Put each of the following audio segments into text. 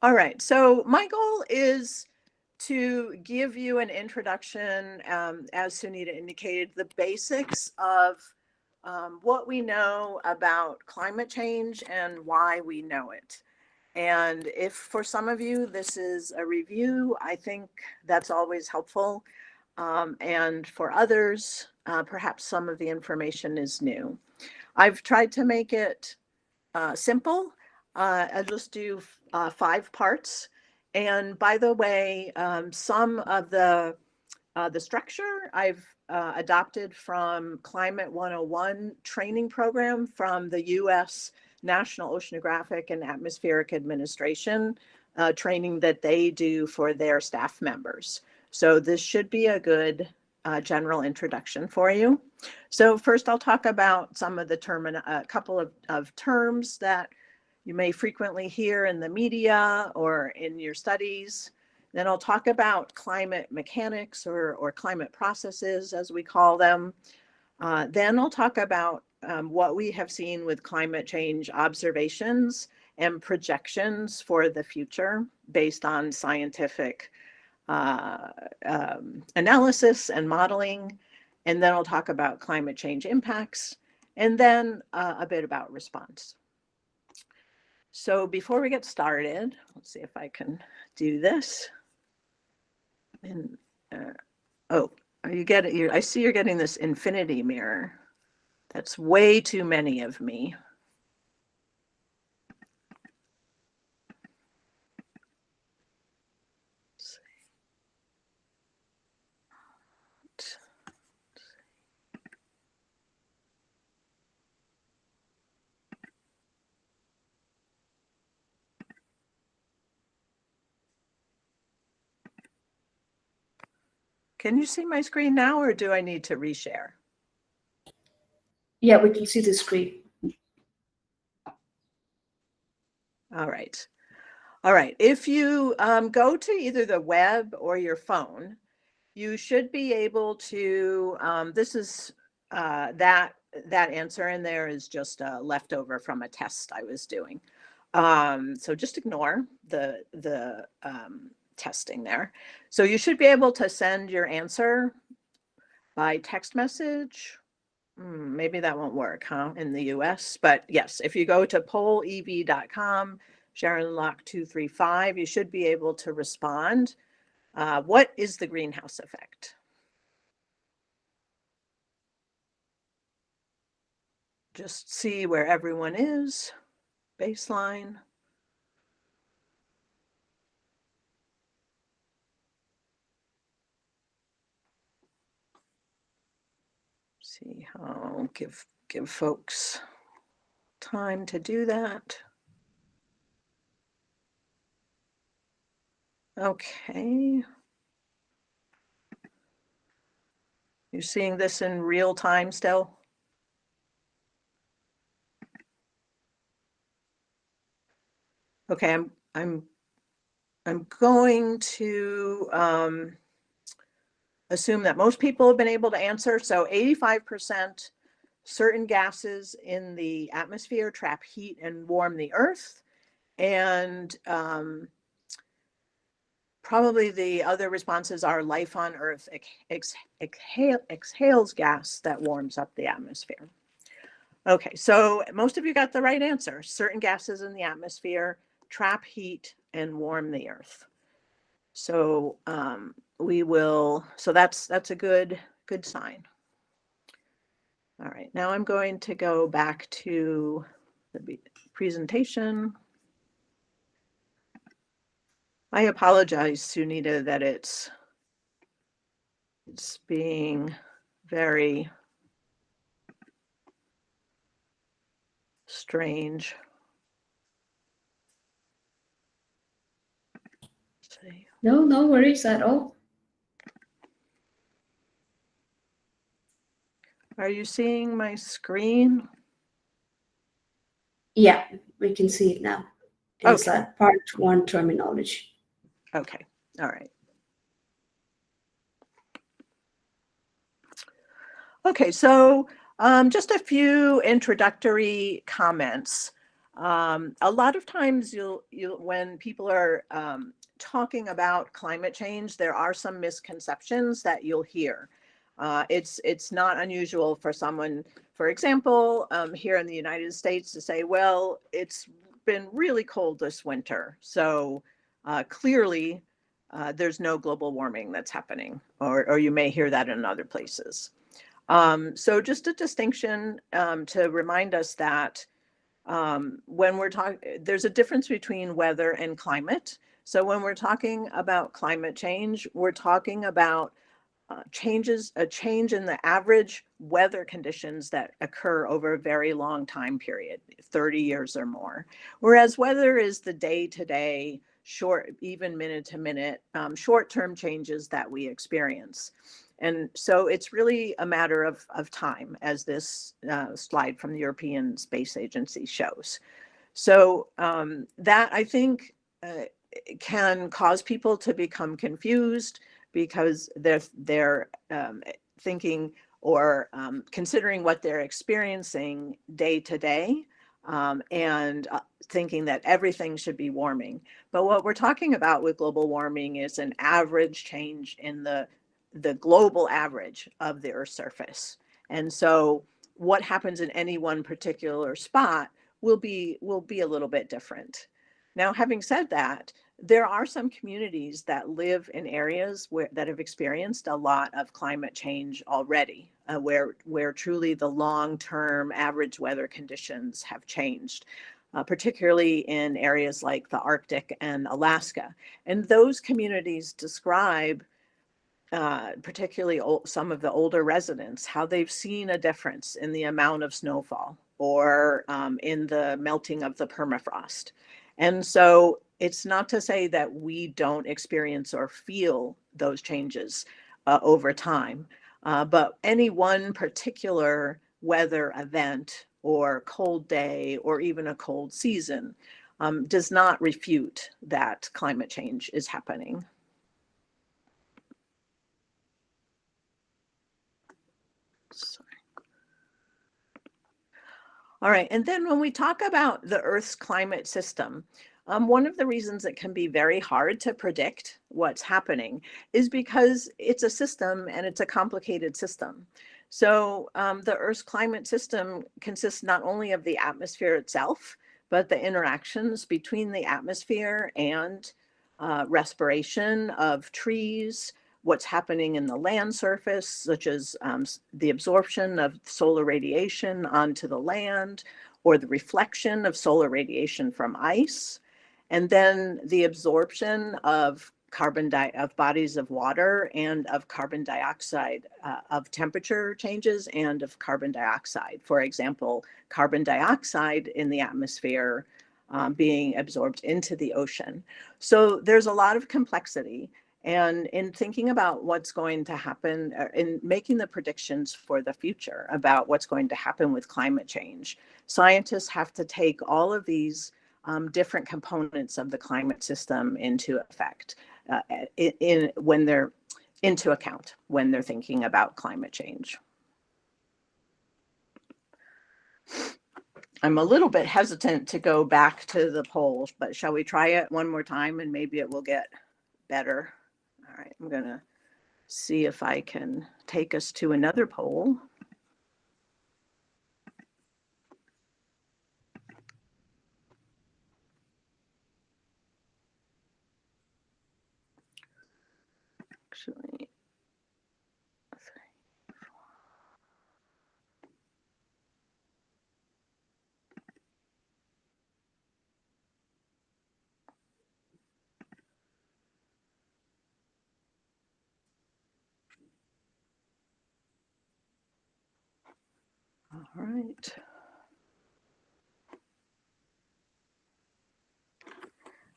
All right, so my goal is to give you an introduction, as Sunita indicated, the basics of what we know about climate change and why we know it. And if for some of you this is a review, I think that's always helpful. And for others, perhaps some of the information is new. I've tried to make it simple. I'll just do 5 parts. And by the way, some of the structure I've adopted from Climate 101 training program from the U.S. National Oceanographic and Atmospheric Administration training that they do for their staff members. So this should be a good general introduction for you. So first I'll talk about some of the a couple of terms that you may frequently hear in the media or in your studies. Then I'll talk about climate mechanics or climate processes, as we call them. Then I'll talk about what we have seen with climate change observations and projections for the future based on scientific analysis and modeling. And then I'll talk about climate change impacts, and then a bit about response. So before we get started, let's see if I can do this. And oh, are you getting? I see you're getting this infinity mirror. That's way too many of me. Can you see my screen now, or do I need to reshare? Yeah, we can see the screen. All right. All right. If you go to either the web or your phone, you should be able to, this is that answer in there is just a leftover from a test I was doing. So just ignore the testing there. So you should be able to send your answer by text message. Maybe that won't work, huh, in the US. But yes, if you go to pollev.com, Sharon Locke 235, you should be able to respond. What is the greenhouse effect? Just see where everyone is, baseline. See how, give folks time to do that. Okay. You're seeing this in real time still? Okay, I'm going to assume that most people have been able to answer. So 85% certain gases in the atmosphere trap heat and warm the earth. And probably the other responses are life on earth exhales gas that warms up the atmosphere. Okay, so most of you got the right answer. Certain gases in the atmosphere trap heat and warm the earth. So we will, so that's a good sign. All right, now I'm going to go back to the presentation. I apologize, Sunita, that it's being very strange. No worries at all. Are you seeing my screen? Yeah, we can see it now. It's Okay. that part 1 terminology. Okay, all right. Okay, so just a few introductory comments. A lot of times when people are talking about climate change, there are some misconceptions that you'll hear. It's not unusual for someone, for example, here in the United States to say, well, it's been really cold this winter, so clearly there's no global warming that's happening, or you may hear that in other places. So just a distinction to remind us that when we're talking, there's a difference between weather and climate. So when we're talking about climate change, we're talking about a change in the average weather conditions that occur over a very long time period, 30 years or more. Whereas weather is the day-to-day, short, even minute-to-minute, short-term changes that we experience. And so it's really a matter of time, as this slide from the European Space Agency shows. So that, I think, can cause people to become confused because they're thinking or considering what they're experiencing day to day, and thinking that everything should be warming. But what we're talking about with global warming is an average change in the global average of the Earth's surface. And so what happens in any one particular spot will be a little bit different. Now, having said that, there are some communities that live in areas that have experienced a lot of climate change already, where truly the long-term average weather conditions have changed, particularly in areas like the Arctic and Alaska. And those communities describe, particularly some of the older residents, how they've seen a difference in the amount of snowfall or in the melting of the permafrost. And so it's not to say that we don't experience or feel those changes over time, but any one particular weather event or cold day or even a cold season does not refute that climate change is happening. Sorry. All right, and then when we talk about the Earth's climate system, one of the reasons it can be very hard to predict what's happening is because it's a system and it's a complicated system. So the Earth's climate system consists not only of the atmosphere itself, but the interactions between the atmosphere and respiration of trees, what's happening in the land surface, such as the absorption of solar radiation onto the land, or the reflection of solar radiation from ice, and then the absorption of bodies of water and of carbon dioxide, of temperature changes and of carbon dioxide. For example, carbon dioxide in the atmosphere being absorbed into the ocean. So there's a lot of complexity. And in thinking about what's going to happen, in making the predictions for the future about what's going to happen with climate change, scientists have to take all of these different components of the climate system into account when they're thinking about climate change. I'm a little bit hesitant to go back to the polls, but shall we try it one more time and maybe it will get better? All right, I'm going to see if I can take us to another poll. Actually, all right.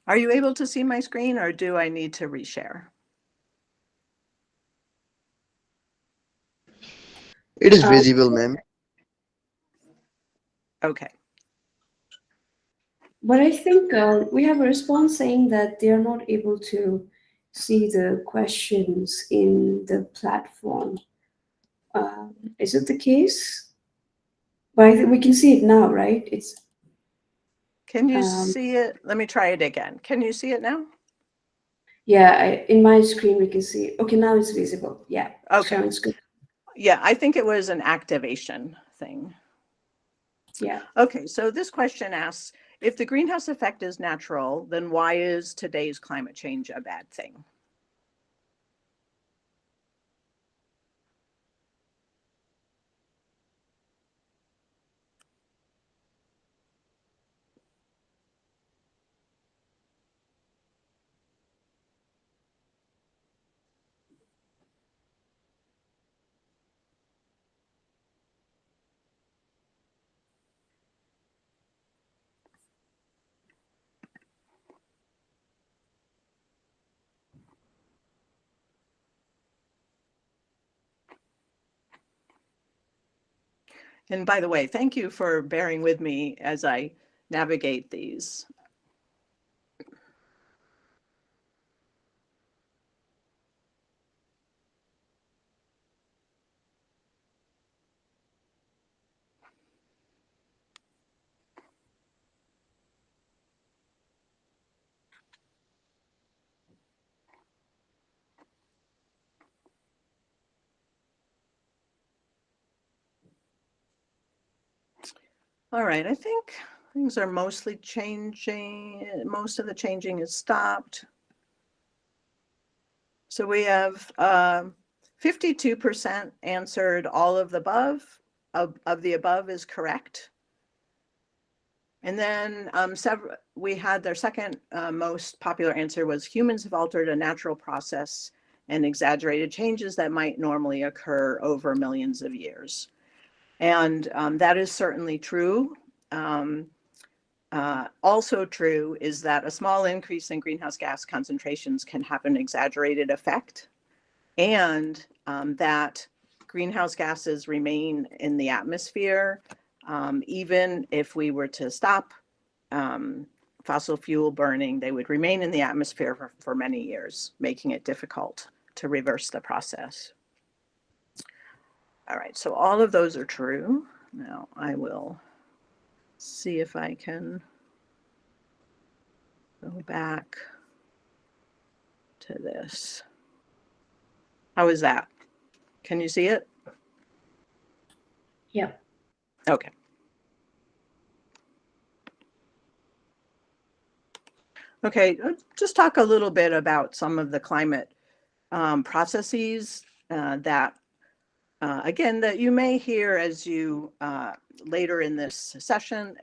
Are you able to see my screen, or do I need to reshare? It is visible, ma'am. Okay. But I think we have a response saying that they are not able to see the questions in the platform. Is it the case? But I think we can see it now, right? Can you see it? Let me try it again. Can you see it now? Yeah, in my screen we can see. Okay, now it's visible. Yeah. Okay. Sharon's good. Yeah, I think it was an activation thing. Yeah. Okay, so this question asks, if the greenhouse effect is natural, then why is today's climate change a bad thing? And by the way, thank you for bearing with me as I navigate these. All right, I think things are mostly changing. Most of the changing is stopped. So we have 52% answered all of the above. Of the above is correct. And then we had their second most popular answer was humans have altered a natural process and exaggerated changes that might normally occur over millions of years. And that is certainly true. Also true is that a small increase in greenhouse gas concentrations can have an exaggerated effect, and that greenhouse gases remain in the atmosphere even if we were to stop fossil fuel burning, they would remain in the atmosphere for many years, making it difficult to reverse the process. All right, so all of those are true. Now I will see if I can go back to this. How is that? Can you see it? Yeah. Okay. Okay, just talk a little bit about some of the climate processes that, again, that you may hear as you later in this session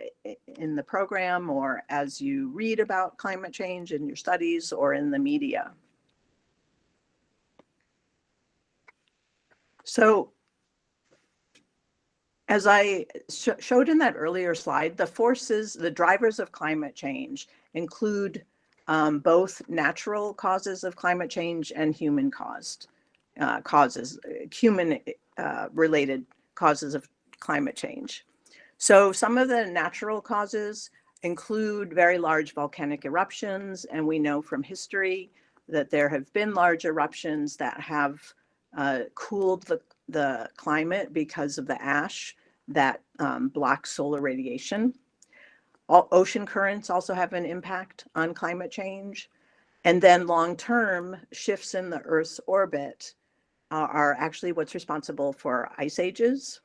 in the program, or as you read about climate change in your studies or in the media. So as I showed in that earlier slide, the forces, the drivers of climate change include both natural causes of climate change and human caused causes, human related causes of climate change. So some of the natural causes include very large volcanic eruptions, and we know from history that there have been large eruptions that have cooled the climate because of the ash that blocks solar radiation. Ocean currents also have an impact on climate change. And then long-term shifts in the Earth's orbit are actually what's responsible for ice ages.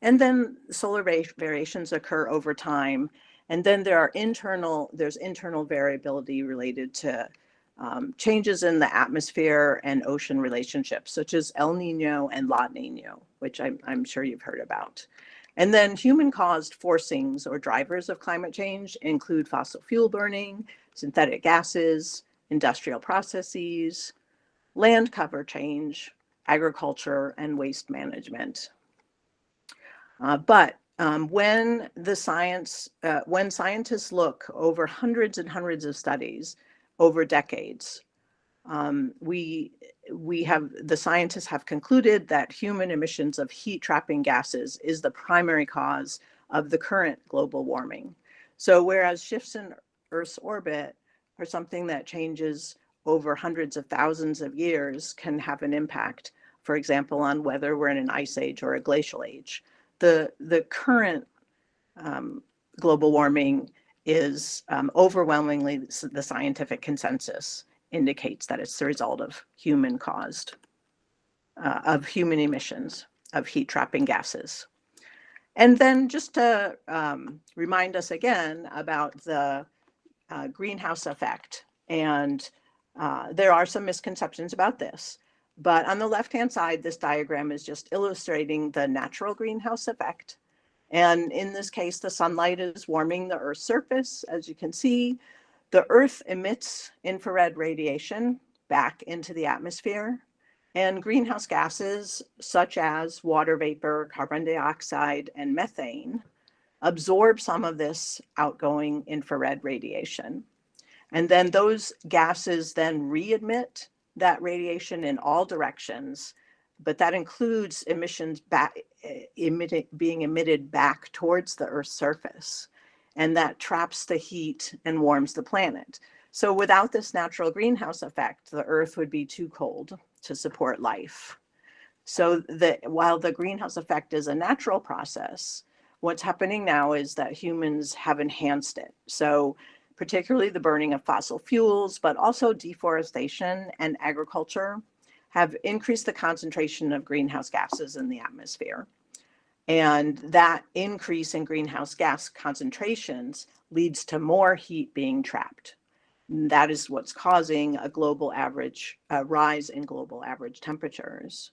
And then solar variations occur over time. And then there's internal variability related to changes in the atmosphere and ocean relationships, such as El Nino and La Nina, which I'm sure you've heard about. And then human-caused forcings or drivers of climate change include fossil fuel burning, synthetic gases, industrial processes, land cover change, agriculture, and waste management. But when scientists look over hundreds and hundreds of studies over decades, the scientists have concluded that human emissions of heat-trapping gases is the primary cause of the current global warming. So whereas shifts in Earth's orbit are something that changes over hundreds of thousands of years can have an impact, for example, on whether we're in an ice age or a glacial age. The current global warming is overwhelmingly the scientific consensus indicates that it's the result of human emissions of heat trapping gases. And then just to remind us again about the greenhouse effect. And there are some misconceptions about this. But on the left-hand side, this diagram is just illustrating the natural greenhouse effect. And in this case, the sunlight is warming the Earth's surface. As you can see, the Earth emits infrared radiation back into the atmosphere. And greenhouse gases such as water vapor, carbon dioxide, and methane absorb some of this outgoing infrared radiation. And then those gases then re-emit that radiation in all directions, but that includes emissions being emitted back towards the Earth's surface. And that traps the heat and warms the planet. So without this natural greenhouse effect, the Earth would be too cold to support life. So while the greenhouse effect is a natural process, what's happening now is that humans have enhanced it. So particularly the burning of fossil fuels, but also deforestation and agriculture have increased the concentration of greenhouse gases in the atmosphere. And that increase in greenhouse gas concentrations leads to more heat being trapped. That is what's causing a rise in global average temperatures.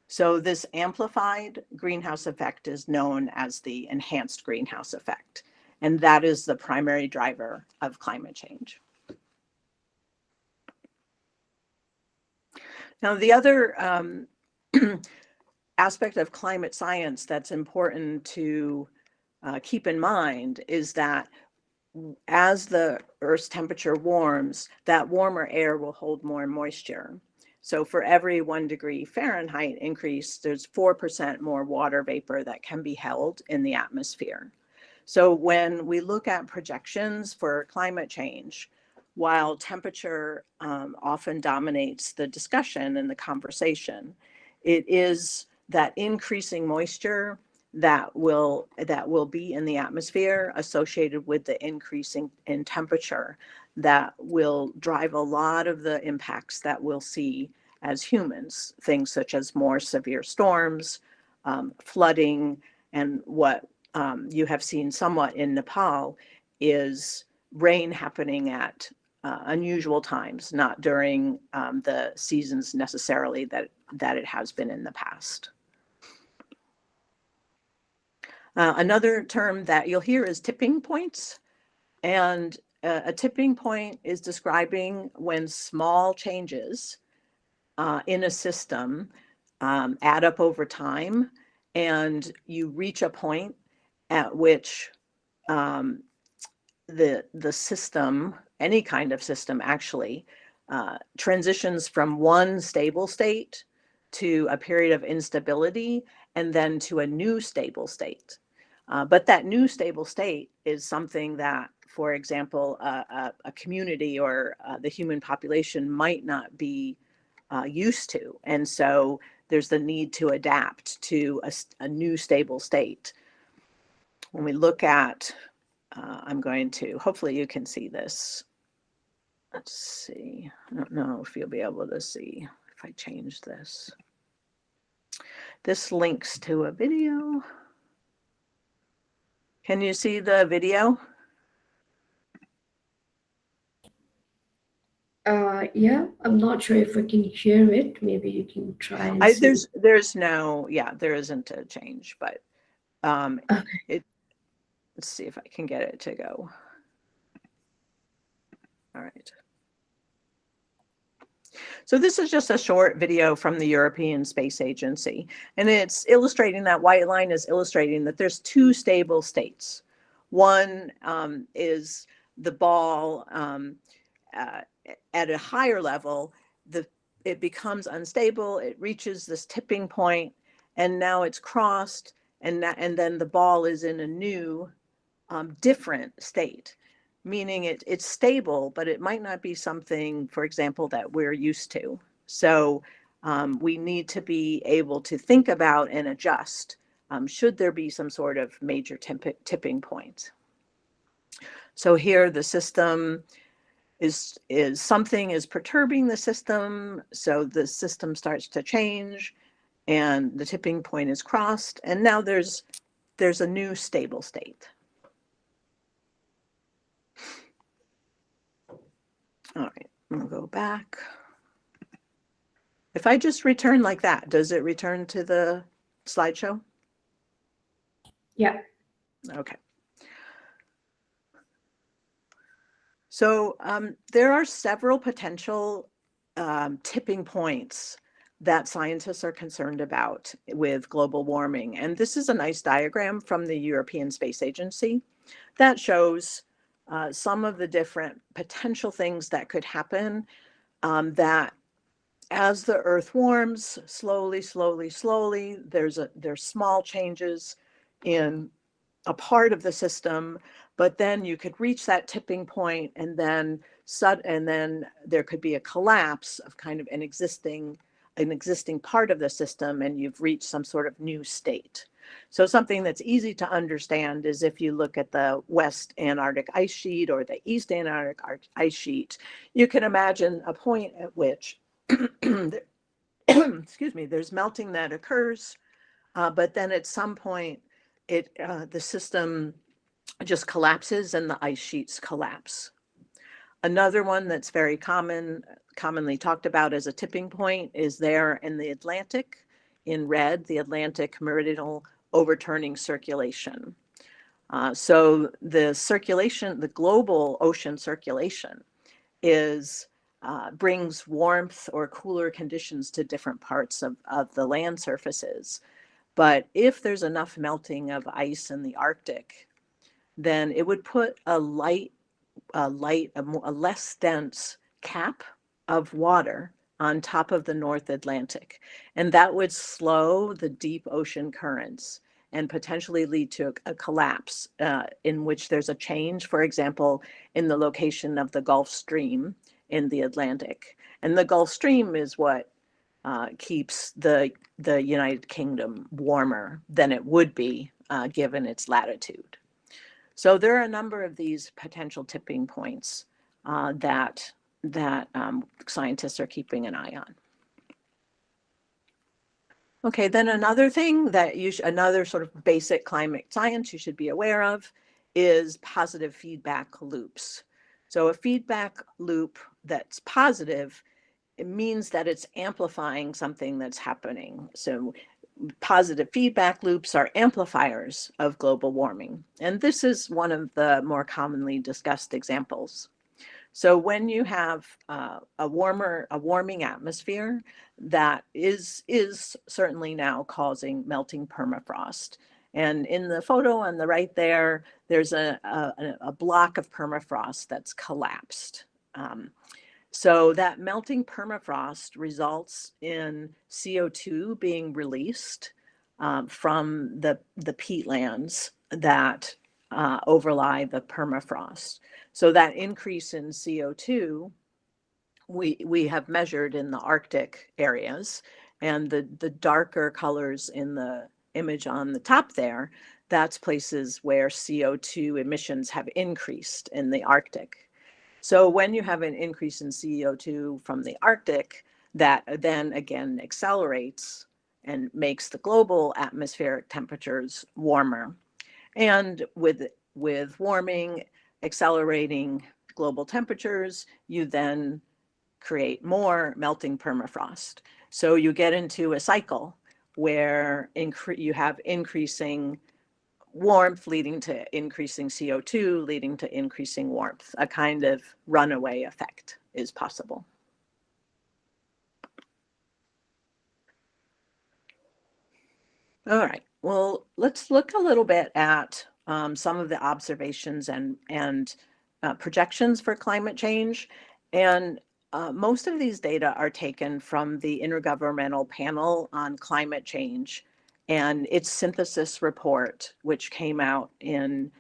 So this amplified greenhouse effect is known as the enhanced greenhouse effect, and that is the primary driver of climate change. Now, the other aspect of climate science that's important to keep in mind is that as the Earth's temperature warms, that warmer air will hold more moisture. So for every 1 degree Fahrenheit increase, there's 4% more water vapor that can be held in the atmosphere. So when we look at projections for climate change, while temperature often dominates the discussion and the conversation, it is that increasing moisture that will be in the atmosphere associated with the increasing in temperature that will drive a lot of the impacts that we'll see as humans, things such as more severe storms, flooding, and what you have seen somewhat in Nepal is rain happening at unusual times, not during the seasons necessarily that it has been in the past. Another term that you'll hear is tipping points. And a tipping point is describing when small changes in a system add up over time, and you reach a point at which the system, any kind of system actually, transitions from one stable state to a period of instability and then to a new stable state. But that new stable state is something that, for example, a community or the human population might not be used to. And so there's the need to adapt to a new stable state. When we look at, hopefully you can see this. Let's see, I don't know if you'll be able to see if I change this. This links to a video. Can you see the video? Yeah, I'm not sure if I can hear it. Maybe you can try and see. There isn't a change, but Okay. let's see if I can get it to go. All right. So this is just a short video from the European Space Agency, and it's illustrating, that white line is illustrating that there's two stable states. One is the ball at a higher level, it becomes unstable, it reaches this tipping point, and now it's crossed, and then the ball is in a new different state, meaning it's stable, but it might not be something, for example, that we're used to. So we need to be able to think about and adjust should there be some sort of major tipping point. So here the system is something is perturbing the system, so the system starts to change and the tipping point is crossed, and now there's a new stable state. All right, we'll go back. If I just return like that, does it return to the slideshow? Yeah. Okay. So there are several potential tipping points that scientists are concerned about with global warming. And this is a nice diagram from the European Space Agency that shows some of the different potential things that could happen that as the Earth warms, slowly, there's small changes in a part of the system, but then you could reach that tipping point, and then there could be a collapse of kind of an existing part of the system, and you've reached some sort of new state. So something that's easy to understand is if you look at the West Antarctic ice sheet or the East Antarctic ice sheet, you can imagine a point at which excuse me, there's melting that occurs, but then at some point the system just collapses and the ice sheets collapse. Another one that's very commonly talked about as a tipping point is there in the Atlantic, in red, the Atlantic meridional overturning circulation. So the circulation, the global ocean circulation brings warmth or cooler conditions to different parts of the land surfaces. But if there's enough melting of ice in the Arctic, then it would put a less dense cap of water on top of the North Atlantic. And that would slow the deep ocean currents and potentially lead to a collapse in which there's a change, for example, in the location of the Gulf Stream in the Atlantic. And the Gulf Stream is what keeps the United Kingdom warmer than it would be given its latitude. So there are a number of these potential tipping points that scientists are keeping an eye on. Okay, then another thing that another sort of basic climate science you should be aware of is positive feedback loops. So a feedback loop that's positive, it means that it's amplifying something that's happening. So positive feedback loops are amplifiers of global warming. And this is one of the more commonly discussed examples. So when you have a warming atmosphere, that is certainly now causing melting permafrost. And in the photo on the right there, there's a block of permafrost that's collapsed. So that melting permafrost results in CO2 being released from the peatlands that overlie the permafrost. So that increase in CO2 we have measured in the Arctic areas, and the darker colors in the image on the top there, that's places where CO2 emissions have increased in the Arctic. So when you have an increase in CO2 from the Arctic, that then again accelerates and makes the global atmospheric temperatures warmer. And with warming, accelerating global temperatures, you then create more melting permafrost. So you get into a cycle where you have increasing warmth leading to increasing CO2, leading to increasing warmth. A kind of runaway effect is possible. All right, well, let's look a little bit at some of the observations and projections for climate change. And most of these data are taken from the Intergovernmental Panel on Climate Change and its synthesis report, which came out in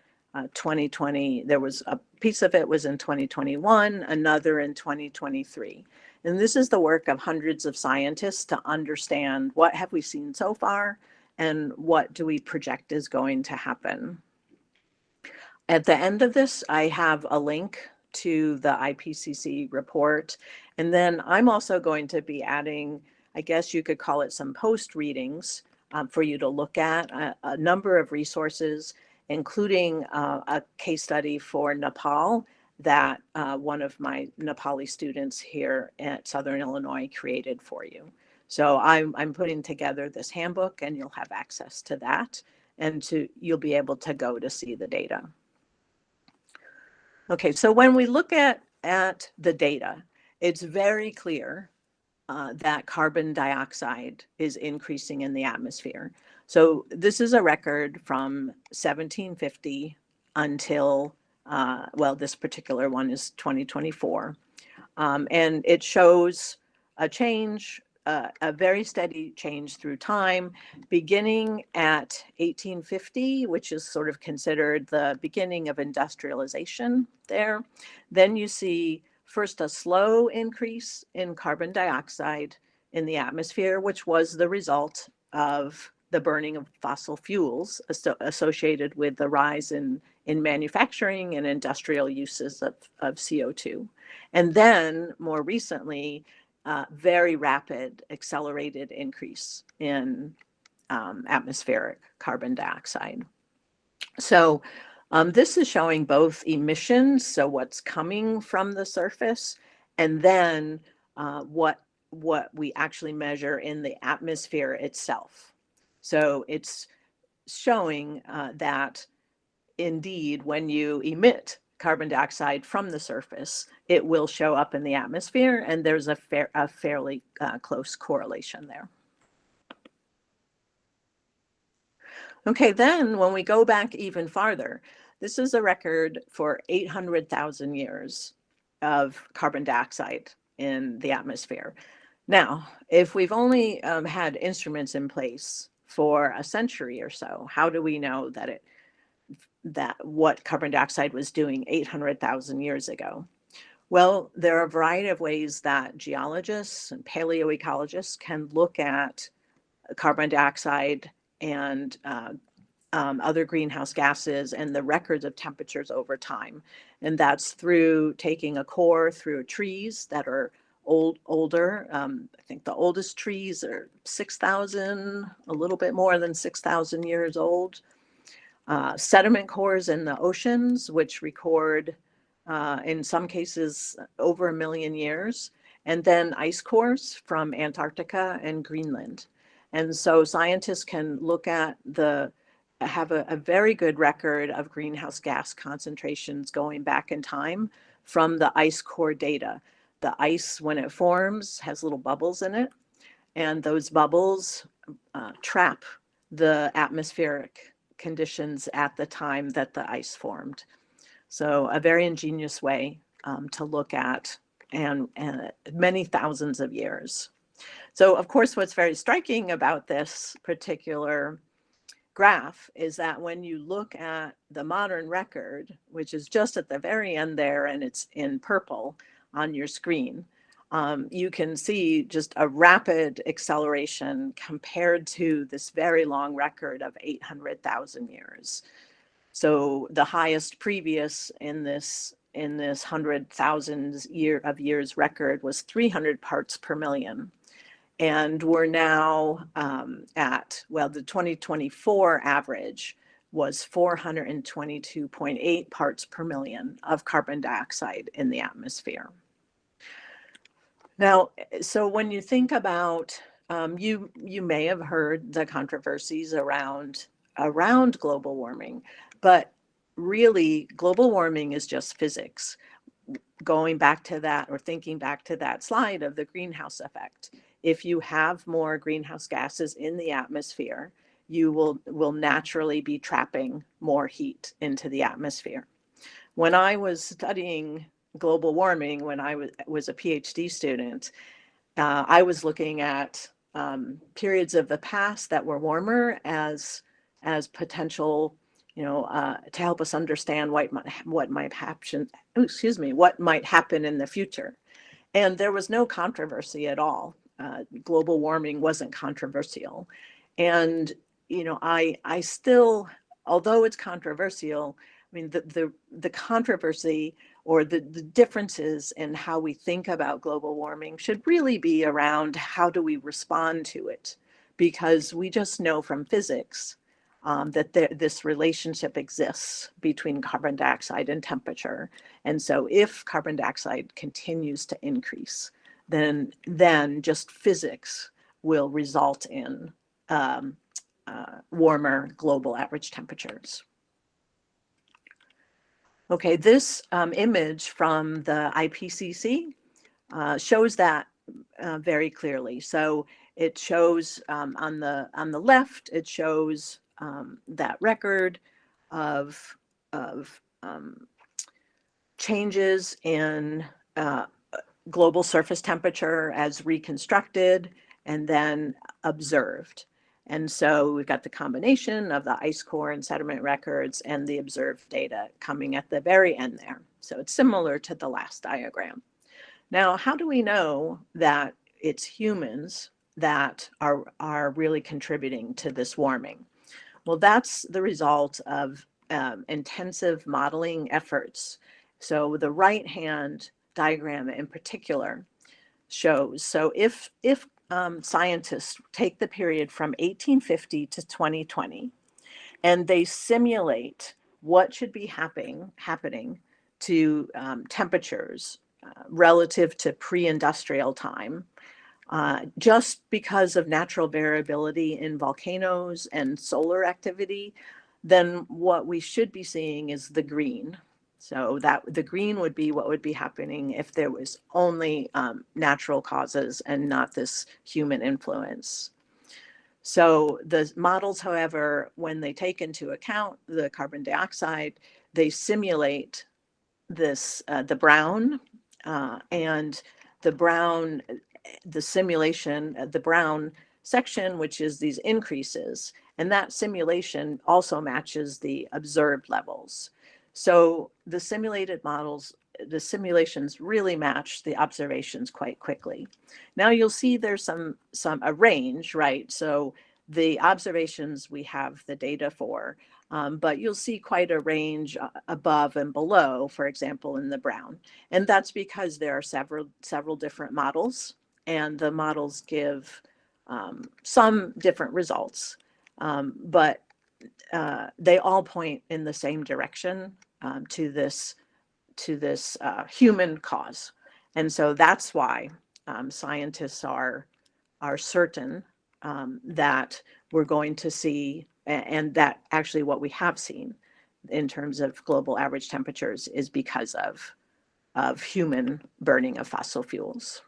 2020. There was a piece of it was in 2021, another in 2023. And this is the work of hundreds of scientists to understand what have we seen so far and what do we project is going to happen. At the end of this, I have a link to the IPCC report. And then I'm also going to be adding, I guess you could call it some post readings for you to look at, a number of resources, including a case study for Nepal that one of my Nepali students here at Southern Illinois created for you. So I'm putting together this handbook, and you'll have access to that, and you'll be able to go to see the data. Okay, so when we look at the data, it's very clear that carbon dioxide is increasing in the atmosphere. So this is a record from 1750 until, well, this particular one is 2024. And it shows a change, a very steady change through time, beginning at 1850, which is sort of considered the beginning of industrialization there. Then you see first a slow increase in carbon dioxide in the atmosphere, which was the result of the burning of fossil fuels associated with the rise in manufacturing and industrial uses of CO2. And then more recently, very rapid accelerated increase in atmospheric carbon dioxide. So this is showing both emissions, so what's coming from the surface, and then what we actually measure in the atmosphere itself. So it's showing that indeed, when you emit carbon dioxide from the surface, it will show up in the atmosphere, and there's a fairly close correlation there. Okay, then when we go back even farther, this is a record for 800,000 years of carbon dioxide in the atmosphere. Now, if we've only had instruments in place for a century or so, how do we know that what carbon dioxide was doing 800,000 years ago? Well, there are a variety of ways that geologists and paleoecologists can look at carbon dioxide and other greenhouse gases and the records of temperatures over time. And that's through taking a core through trees that are older. I think the oldest trees are 6,000, a little bit more than 6,000 years old. Sediment cores in the oceans, which record, in some cases, over 1 million years. And then ice cores from Antarctica and Greenland. And so scientists can look at have a very good record of greenhouse gas concentrations going back in time from the ice core data. The ice, when it forms, has little bubbles in it, and those bubbles trap the atmospheric conditions at the time that the ice formed. So a very ingenious way to look at, and many thousands of years. So of course, what's very striking about this particular graph is that when you look at the modern record, which is just at the very end there, and it's in purple on your screen, you can see just a rapid acceleration compared to this very long record of 800,000 years. So the highest previous in this 100,000 years record was 300 parts per million. And we're now at, well, the 2024 average was 422.8 parts per million of carbon dioxide in the atmosphere. Now, so when you think about, you may have heard the controversies around global warming, but really global warming is just physics. Going back to that, or thinking back to that slide of the greenhouse effect, if you have more greenhouse gases in the atmosphere, you will naturally be trapping more heat into the atmosphere. When I was studying global warming, when I was a PhD student, I was looking at periods of the past that were warmer as potential, to help us understand what might happen. What might happen in the future. And there was no controversy at all. Global warming wasn't controversial. And, I still, although it's controversial, mean, the controversy or the differences in how we think about global warming should really be around how do we respond to it, because we just know from physics that this relationship exists between carbon dioxide and temperature. And so if carbon dioxide continues to increase, then just physics will result in warmer global average temperatures. Okay, this image from the IPCC shows that very clearly. So it shows on the left, it shows that record of changes in global surface temperature as reconstructed and then observed. And so we've got the combination of the ice core and sediment records and the observed data coming at the very end there. So it's similar to the last diagram. Now, how do we know that it's humans that are really contributing to this warming? Well, that's the result of intensive modeling efforts. So the right-hand diagram in particular shows, so if scientists take the period from 1850 to 2020 and they simulate what should be happening to temperatures relative to pre-industrial time, just because of natural variability in volcanoes and solar activity, then what we should be seeing is the green. So that the green would be what would be happening if there was only natural causes and not this human influence. So the models, however, when they take into account the carbon dioxide, they simulate this, the brown, and the brown, the simulation, the brown section, which is these increases. And that simulation also matches the observed levels. So the simulated models, the simulations really match the observations quite quickly. Now you'll see there's a range, right? So the observations we have the data for, but you'll see quite a range above and below, for example, in the brown. And that's because there are several different models, and the models give some different results, but they all point in the same direction to this human cause. And so that's why scientists are certain that we're going to see, and that actually what we have seen in terms of global average temperatures is because of human burning of fossil fuels.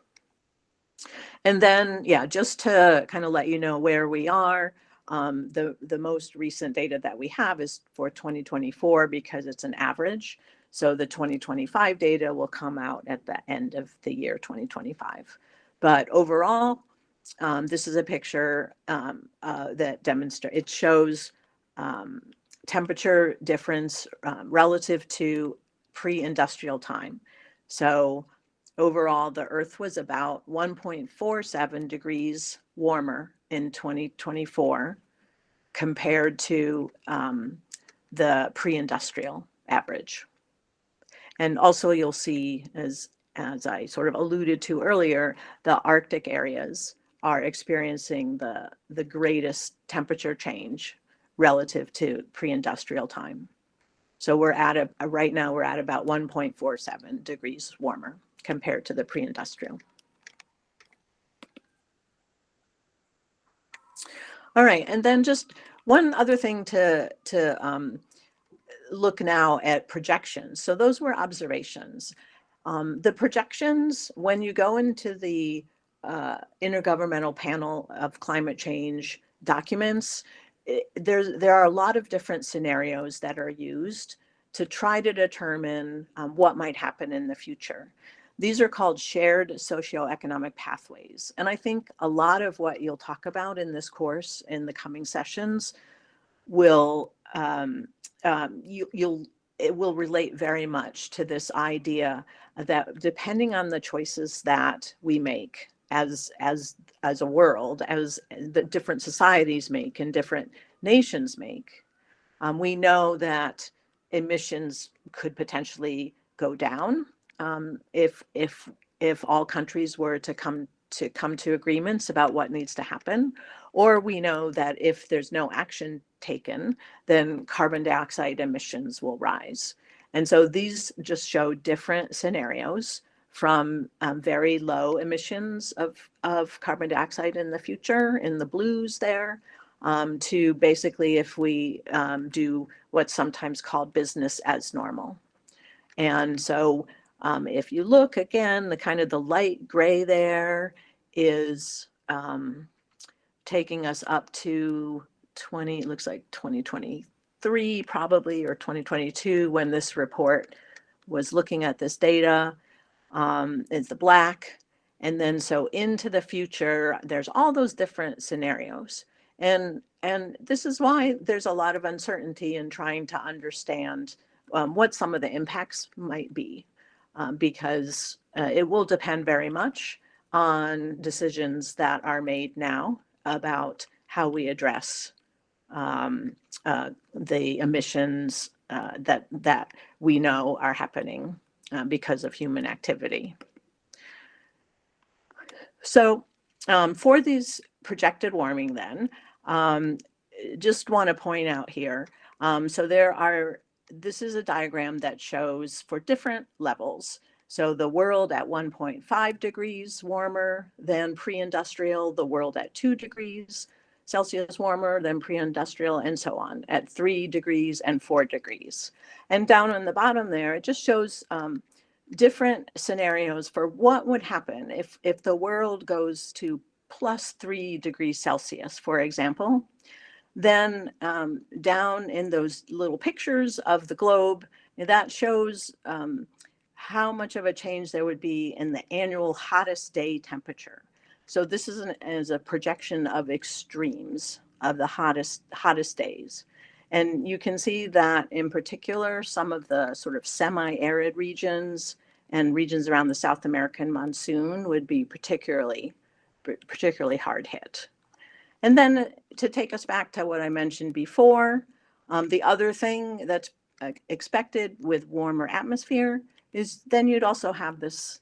And then, yeah, just to kind of let you know where we are, the most recent data that we have is for 2024 because it's an average. So the 2025 data will come out at the end of the year 2025. But overall, this is a picture that demonstrates, it shows temperature difference relative to pre-industrial time. So overall, the Earth was about 1.47 degrees warmer in 2024 compared to the pre-industrial average. And also you'll see, as I sort of alluded to earlier, the Arctic areas are experiencing the greatest temperature change relative to pre-industrial time. So we're at right now we're at about 1.47 degrees warmer compared to the pre-industrial. All right, and then just one other thing to look now at projections. So those were observations. The projections, when you go into the Intergovernmental Panel of Climate Change documents, there are a lot of different scenarios that are used to try to determine what might happen in the future. These are called shared socioeconomic pathways. And I think a lot of what you'll talk about in this course in the coming sessions will, it will relate very much to this idea that depending on the choices that we make as a world, as the different societies make and different nations make, we know that emissions could potentially go down if all countries were to come to agreements about what needs to happen. Or we know that if there's no action taken, then carbon dioxide emissions will rise. And so these just show different scenarios, from very low emissions of carbon dioxide in the future, in the blues there, to basically if we do what's sometimes called business as normal. And so if you look again, the kind of the light gray there is taking us up to it looks like 2023 probably, or 2022, when this report was looking at this data. Is the black. And then so into the future, there's all those different scenarios. And this is why there's a lot of uncertainty in trying to understand what some of the impacts might be, because it will depend very much on decisions that are made now about how we address the emissions that we know are happening because of human activity. So for these projected warming then, just want to point out here, so this is a diagram that shows for different levels. So the world at 1.5 degrees warmer than pre-industrial, the world at 2 degrees Celsius warmer than pre-industrial, and so on, at 3 degrees and 4 degrees. And down on the bottom there, it just shows different scenarios for what would happen if the world goes to +3 degrees Celsius, for example. Then down in those little pictures of the globe, that shows how much of a change there would be in the annual hottest day temperature. So this is a projection of extremes of the hottest days. And you can see that in particular, some of the sort of semi-arid regions and regions around the South American monsoon would be particularly hard hit. And then to take us back to what I mentioned before, the other thing that's expected with warmer atmosphere is then you'd also have this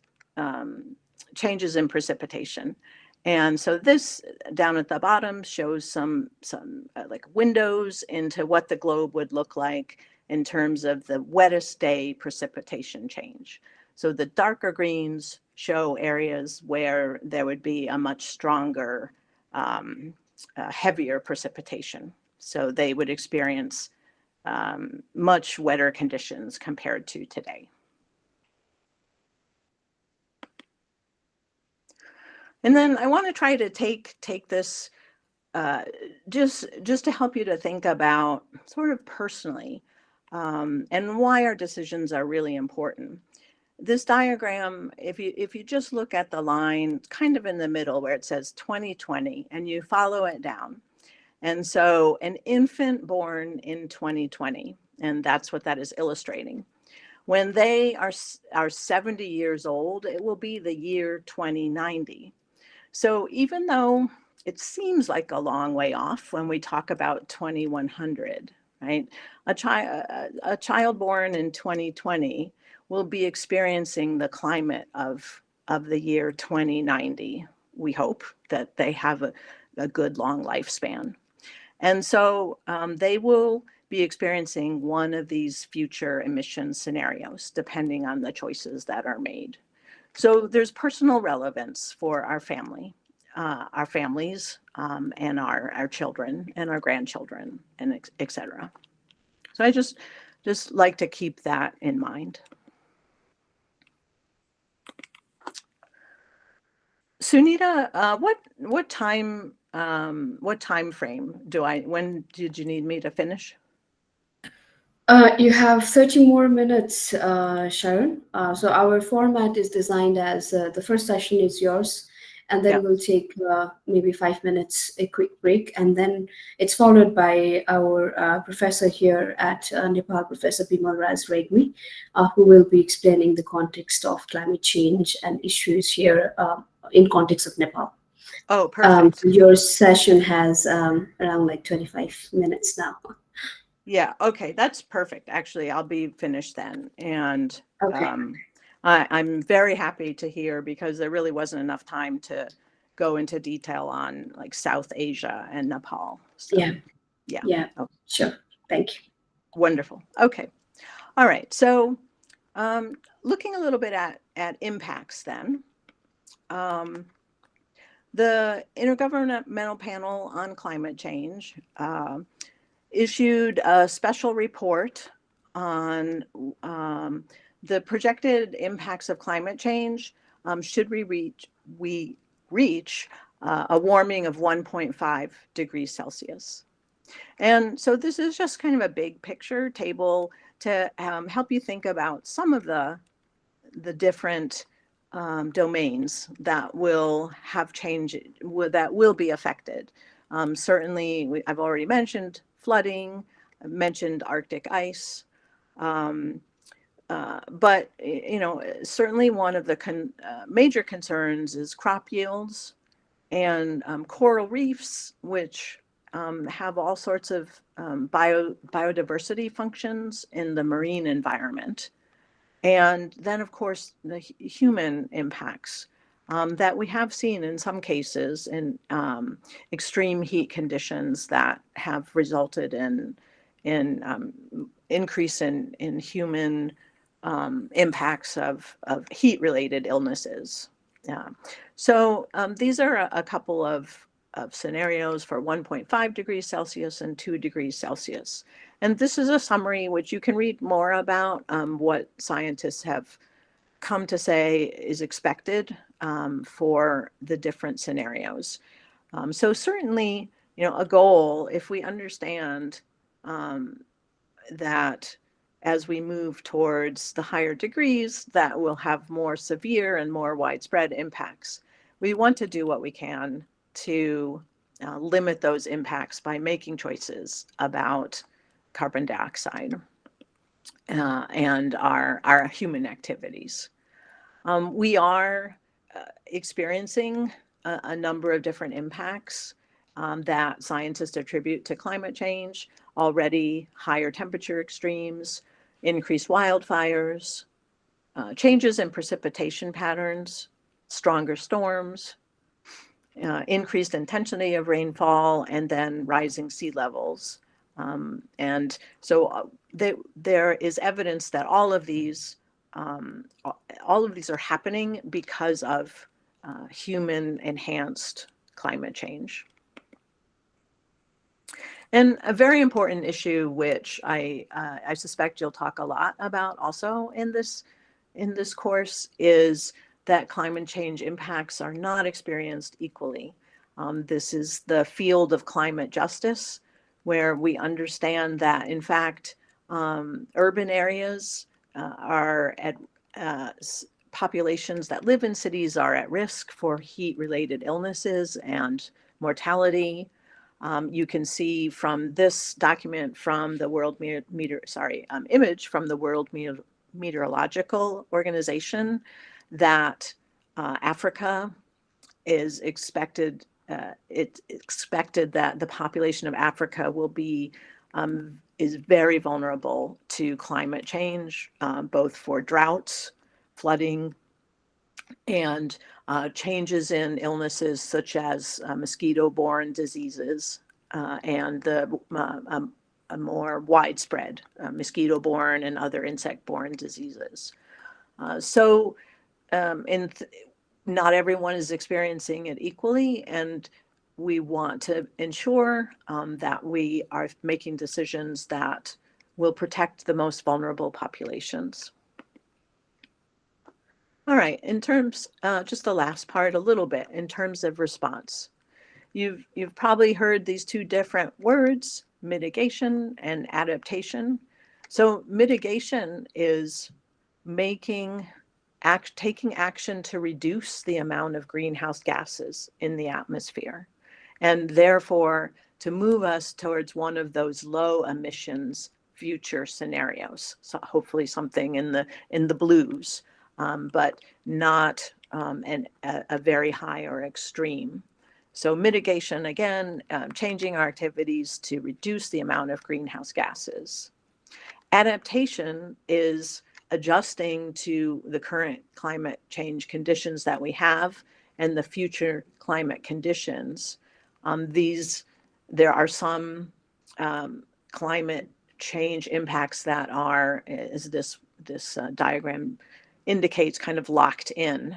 changes in precipitation. And so this down at the bottom shows some like windows into what the globe would look like in terms of the wettest day precipitation change. So the darker greens show areas where there would be a much stronger, heavier precipitation. So they would experience much wetter conditions compared to today. And then I want to try to take this just to help you to think about sort of personally and why our decisions are really important. This diagram, if you just look at the line kind of in the middle where it says 2020 and you follow it down. And so an infant born in 2020, and that's what that is illustrating. When they are 70 years old, it will be the year 2090. So even though it seems like a long way off when we talk about 2100, right? A child born in 2020 will be experiencing the climate of the year 2090. We hope that they have a good long lifespan. And so they will be experiencing one of these future emission scenarios, depending on the choices that are made. So there's personal relevance for our family, our families, and our children and our grandchildren, and et cetera. So I just like to keep that in mind. Sunita, what time frame when did you need me to finish? You have 30 more minutes, Sharon. So our format is designed as the first session is yours, and then we'll take maybe 5 minutes, a quick break, and then it's followed by our professor here at Nepal, Professor Bimal Raj Regmi, who will be explaining the context of climate change and issues here in context of Nepal. Oh, perfect. Your session has around like 25 minutes now. Yeah, okay, that's perfect. Actually, I'll be finished then. And Okay. I'm very happy to hear, because there really wasn't enough time to go into detail on like South Asia and Nepal. So Yeah. yeah, Yeah. oh, Sure. Thank you. wonderful. Okay, all right. So looking a little bit at impacts then. Um, the Intergovernmental Panel on Climate Change issued a special report on the projected impacts of climate change should we reach a warming of 1.5 degrees Celsius. And so this is just kind of a big picture table to help you think about some of the different domains that will have change, that will be affected. Certainly, I've already mentioned flooding, I mentioned Arctic ice, um, but certainly one of the major concerns is crop yields and coral reefs, which have all sorts of biodiversity functions in the marine environment. And then, of course, the human impacts that we have seen in some cases in extreme heat conditions that have resulted in increase in human impacts of heat-related illnesses. So these are a couple of scenarios for 1.5 degrees Celsius and 2 degrees Celsius. And this is a summary which you can read more about what scientists have come to say is expected for the different scenarios. So certainly, a goal, if we understand that as we move towards the higher degrees, that will have more severe and more widespread impacts. We want to do what we can to limit those impacts by making choices about carbon dioxide and our human activities. We are experiencing a number of different impacts that scientists attribute to climate change already: higher temperature extremes, increased wildfires, changes in precipitation patterns, stronger storms, increased intensity of rainfall, and then rising sea levels. And so there is evidence that all of these are happening because of human enhanced climate change. And a very important issue, which I suspect you'll talk a lot about also in this course, is that climate change impacts are not experienced equally. This is the field of climate justice, where we understand that, in fact, urban areas are at populations that live in cities are at risk for heat-related illnesses and mortality. You can see from this document from the image from the World Meteorological Organization that Africa is expected. It's expected that the population of Africa will be is very vulnerable to climate change, both for droughts, flooding, and changes in illnesses such as mosquito-borne diseases and the a more widespread mosquito-borne and other insect-borne diseases. So not everyone is experiencing it equally, and we want to ensure that we are making decisions that will protect the most vulnerable populations. All right, in terms, just the last part a little bit, in terms of response. You've probably heard these two different words, mitigation and adaptation. So mitigation is taking action to reduce the amount of greenhouse gases in the atmosphere, and therefore to move us towards one of those low emissions future scenarios. So hopefully something in the blues, but not a very high or extreme. So mitigation, again, changing our activities to reduce the amount of greenhouse gases. Adaptation is adjusting to the current climate change conditions that we have and the future climate conditions. There are some climate change impacts that are, as this diagram indicates, kind of locked in,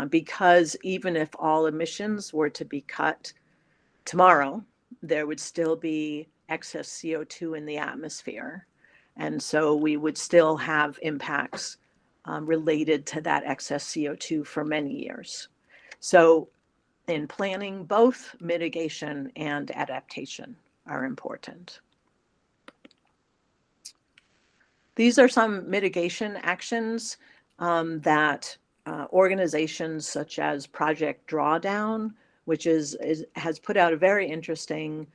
because even if all emissions were to be cut tomorrow, there would still be excess CO2 in the atmosphere. And so we would still have impacts related to that excess CO2 for many years. So in planning, both mitigation and adaptation are important. These are some mitigation actions that organizations such as Project Drawdown, which has put out a very interesting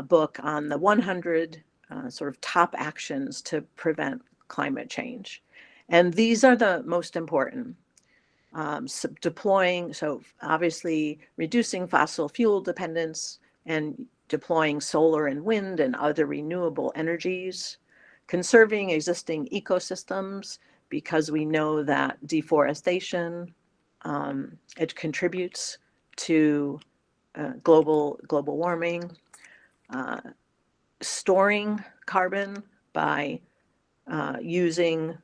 book on the 100 sort of top actions to prevent climate change. And these are the most important. So obviously reducing fossil fuel dependence and deploying solar and wind and other renewable energies, conserving existing ecosystems, because we know that deforestation, it contributes to global warming, storing carbon by using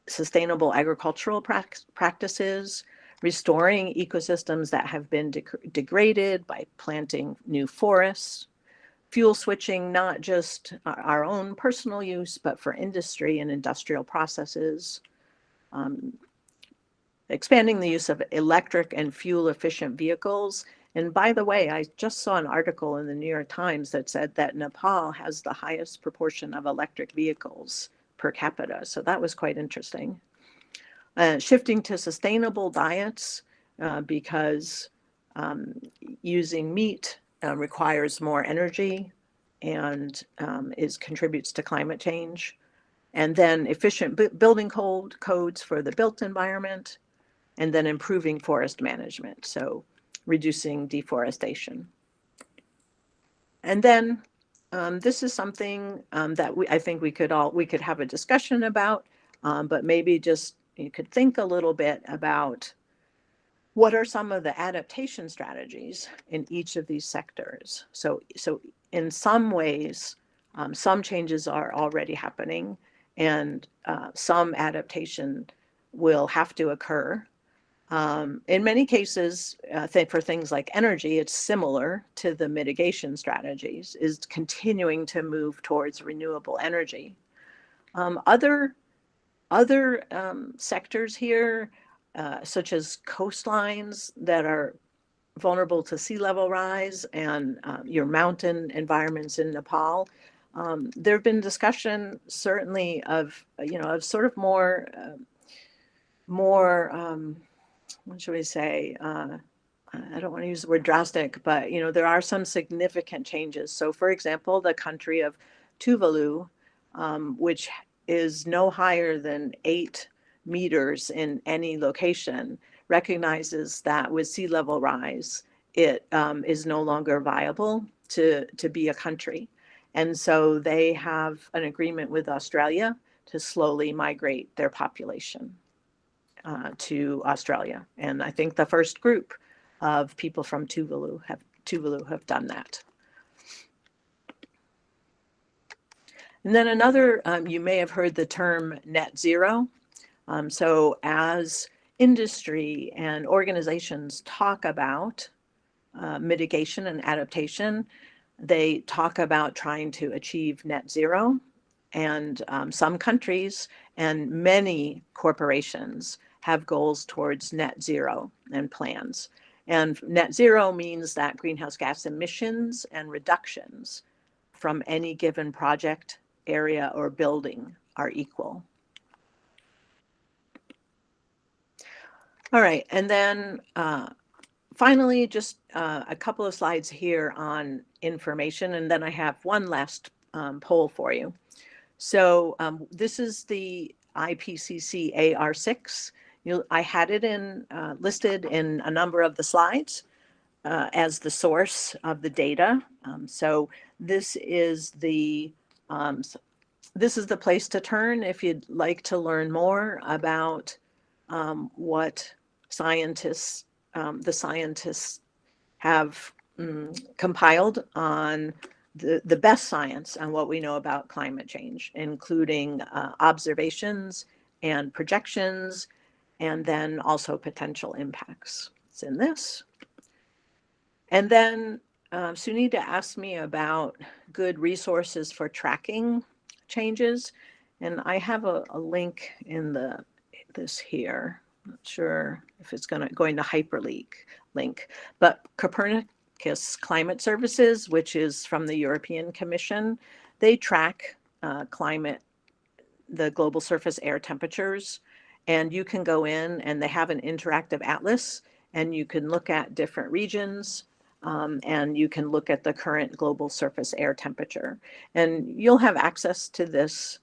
sustainable agricultural practices, restoring ecosystems that have been degraded by planting new forests, fuel switching, not just our own personal use, but for industry and industrial processes, expanding the use of electric and fuel efficient vehicles. And by the way, I just saw an article in the New York Times that said that Nepal has the highest proportion of electric vehicles per capita. So that was quite interesting. Shifting to sustainable diets, because using meat requires more energy and contributes to climate change. And then efficient building codes for the built environment, and then improving forest management, so reducing deforestation. And then this is something that I think we could have a discussion about, but maybe just you could think a little bit about what are some of the adaptation strategies in each of these sectors. So in some ways, some changes are already happening, and some adaptation will have to occur. In many cases, for things like energy, it's similar to the mitigation strategies, is continuing to move towards renewable energy. Other sectors here, such as coastlines that are vulnerable to sea level rise, and your mountain environments in Nepal, there have been discussion certainly of sort of more what should we say? I don't want to use the word drastic, but there are some significant changes. So, for example, the country of Tuvalu, which is no higher than 8 meters in any location, recognizes that with sea level rise, it is no longer viable to be a country. And so they have an agreement with Australia to slowly migrate their population to Australia. And I think the first group of people from Tuvalu have done that. And then another, you may have heard the term net zero. So as industry and organizations talk about mitigation and adaptation, they talk about trying to achieve net zero. And some countries and many corporations have goals towards net zero and plans. And net zero means that greenhouse gas emissions and reductions from any given project, area, or building are equal. All right, and then finally, just a couple of slides here on information, and then I have one last poll for you. So this is the IPCC AR6. I had it listed in a number of the slides. as the source of the data. So this is the this is the place to turn if you'd like to learn more about what scientists, the scientists have compiled on the best science on what we know about climate change, including observations and projections, and then also potential impacts. It's in this. And then Sunita asked me about good resources for tracking changes. And I have a link in this here. Not sure if it's going to hyperlink, but Copernicus Climate Services, which is from the European Commission, they track climate, the global surface air temperatures, and you can go in and they have an interactive atlas, and you can look at different regions, and you can look at the current global surface air temperature, and you'll have access to this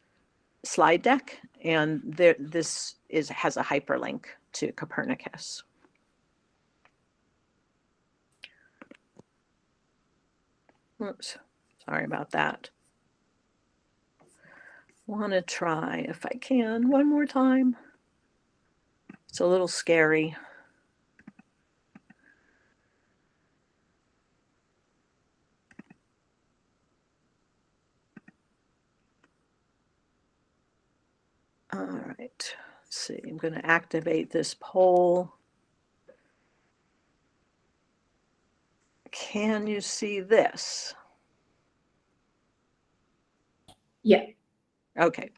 slide deck, and this has a hyperlink to Copernicus. Oops, sorry about that. Want to try, if I can, one more time. It's a little scary. All right, let's see, I'm going to activate this poll. Can you see this? Yeah. Okay.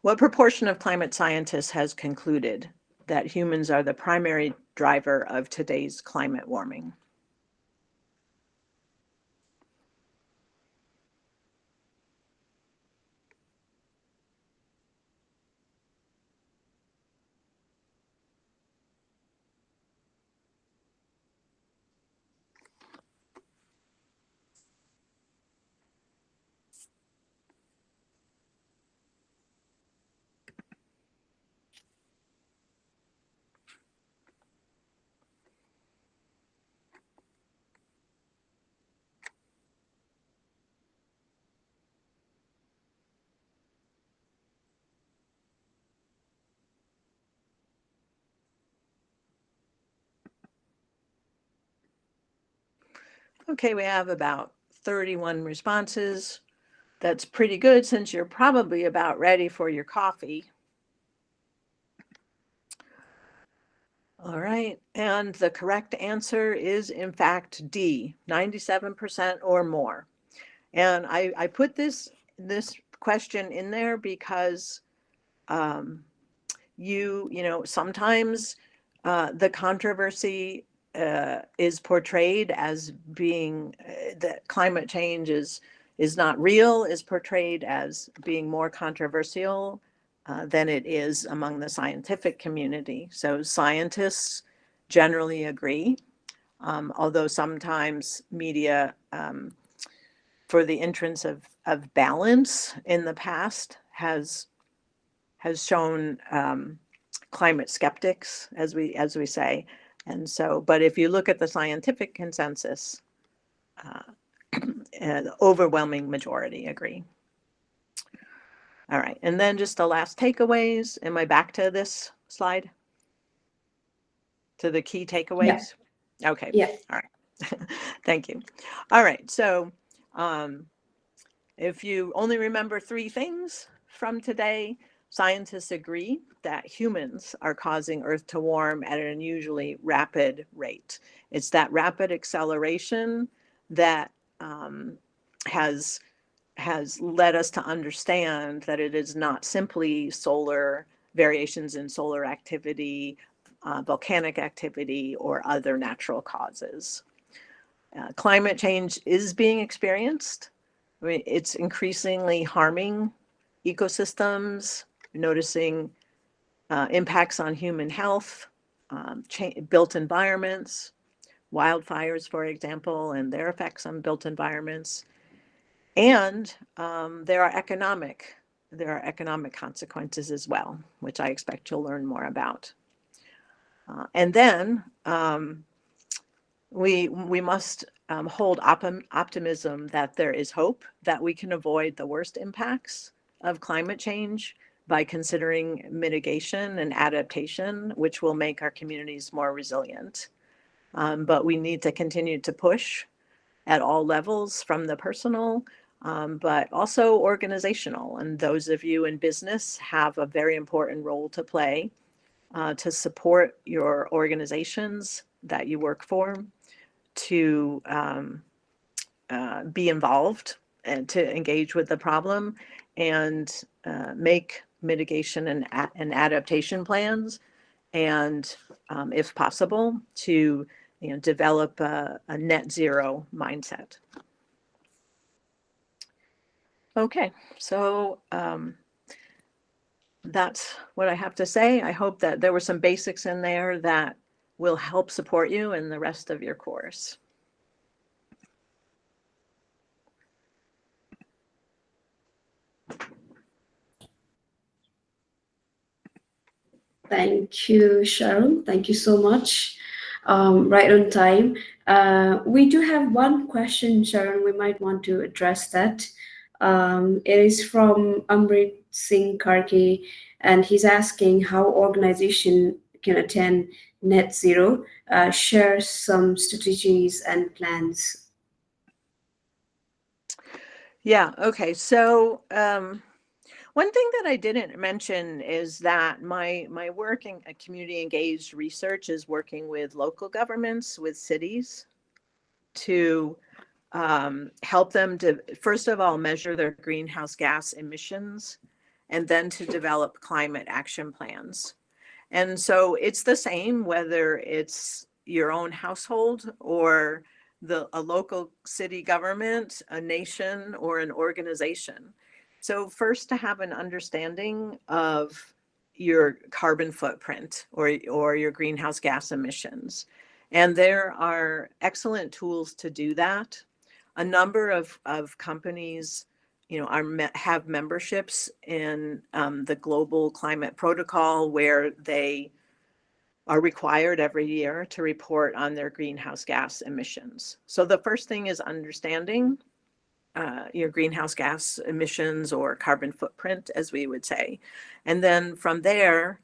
What proportion of climate scientists has concluded that humans are the primary driver of today's climate warming? Okay, we have about 31 responses. That's pretty good since you're probably about ready for your coffee. All right, and the correct answer is in fact D, 97% or more. And I put this question in there because you know, sometimes the controversy is portrayed as being that climate change is not real, is portrayed as being more controversial than it is among the scientific community. So scientists generally agree, although sometimes media, for the entrance of balance in the past, has shown climate skeptics, as we say. And so, but if you look at the scientific consensus, the overwhelming majority agree. All right, and then just the last takeaways. Am I back to this slide? To the key takeaways? Yeah. Okay. Yeah. All right. Thank you. All right, so if you only remember 3 things from today, scientists agree that humans are causing Earth to warm at an unusually rapid rate. It's that rapid acceleration that has led us to understand that it is not simply solar variations in solar activity, volcanic activity, or other natural causes. Climate change is being experienced. I mean, it's increasingly harming ecosystems, noticing impacts on human health, built environments, wildfires, for example, and their effects on built environments. And there are economic consequences as well, which I expect you'll learn more about. And then we must hold optimism that there is hope that we can avoid the worst impacts of climate change by considering mitigation and adaptation, which will make our communities more resilient. But we need to continue to push at all levels, from the personal, but also organizational. And those of you in business have a very important role to play to support your organizations that you work for, to be involved and to engage with the problem, and make mitigation and adaptation plans, and if possible, to develop a net zero mindset. Okay, so that's what I have to say. I hope that there were some basics in there that will help support you in the rest of your course. Thank you, Sharon. Thank you so much. Right on time. We do have one question, Sharon. We might want to address that. It is from Amrit Singh Karki, and he's asking how organization can attain net zero. Share some strategies and plans. Yeah, okay. So one thing that I didn't mention is that my work in community engaged research is working with local governments, with cities, to help them to, first of all, measure their greenhouse gas emissions, and then to develop climate action plans. And so it's the same whether it's your own household or a local city government, a nation, or an organization. So first, to have an understanding of your carbon footprint or your greenhouse gas emissions. And there are excellent tools to do that. A number of companies have memberships in the Global Climate Protocol, where they are required every year to report on their greenhouse gas emissions. So the first thing is understanding your greenhouse gas emissions, or carbon footprint, as we would say. And then from there,